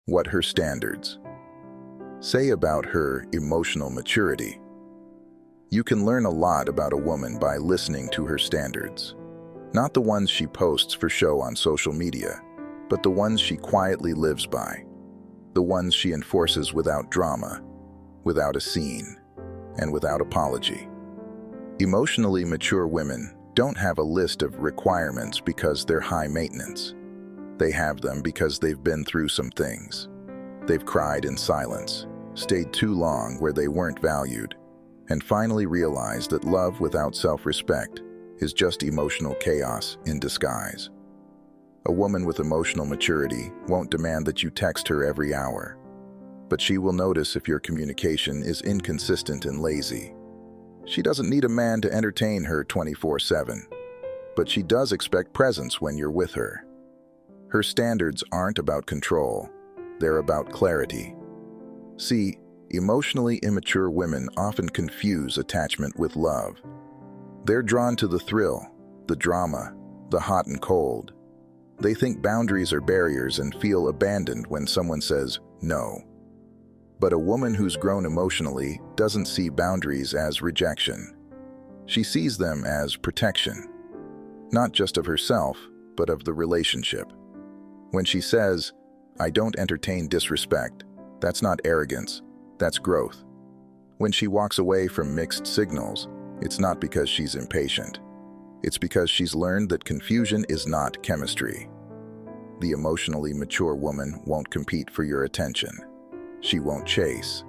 What her standards say about her emotional maturity. You can learn a lot about a woman by listening to her standards. Not the ones she posts for show on social media, but the ones she quietly lives by. The ones she enforces without drama, without a scene, and without apology. Emotionally mature women don't have a list of requirements because they're high maintenance. They have them because they've been through some things. They've cried in silence, stayed too long where they weren't valued, and finally realized that love without self-respect is just emotional chaos in disguise. A woman with emotional maturity won't demand that you text her every hour, but she will notice if your communication is inconsistent and lazy. She doesn't need a man to entertain her 24/7, but she does expect presence when you're with her. Her standards aren't about control, they're about clarity. See, emotionally immature women often confuse attachment with love. They're drawn to the thrill, the drama, the hot and cold. They think boundaries are barriers and feel abandoned when someone says no. But a woman who's grown emotionally doesn't see boundaries as rejection. She sees them as protection, not just of herself, but of the relationship. When she says, "I don't entertain disrespect," that's not arrogance, that's growth. When she walks away from mixed signals, it's not because she's impatient. It's because she's learned that confusion is not chemistry. The emotionally mature woman won't compete for your attention. She won't chase.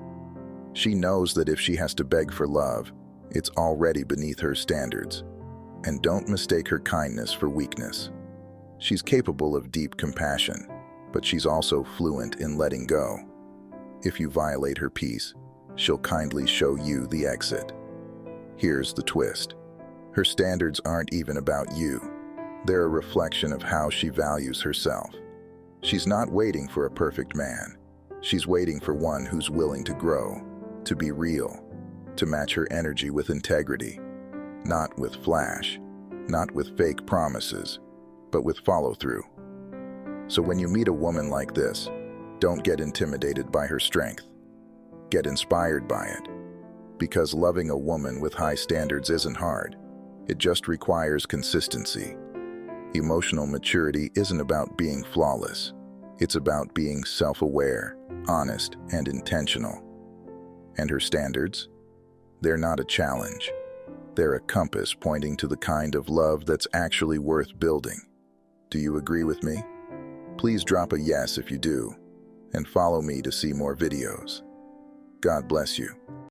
She knows that if she has to beg for love, it's already beneath her standards. And don't mistake her kindness for weakness. She's capable of deep compassion, but she's also fluent in letting go. If you violate her peace, she'll kindly show you the exit. Here's the twist. Her standards aren't even about you. They're a reflection of how she values herself. She's not waiting for a perfect man. She's waiting for one who's willing to grow, to be real, to match her energy with integrity, not with flash, not with fake promises, but with follow-through. So when you meet a woman like this, don't get intimidated by her strength. Get inspired by it. Because loving a woman with high standards isn't hard. It just requires consistency. Emotional maturity isn't about being flawless. It's about being self-aware, honest, and intentional. And her standards? They're not a challenge. They're a compass pointing to the kind of love that's actually worth building. Do you agree with me? Please drop a yes if you do, and follow me to see more videos. God bless you.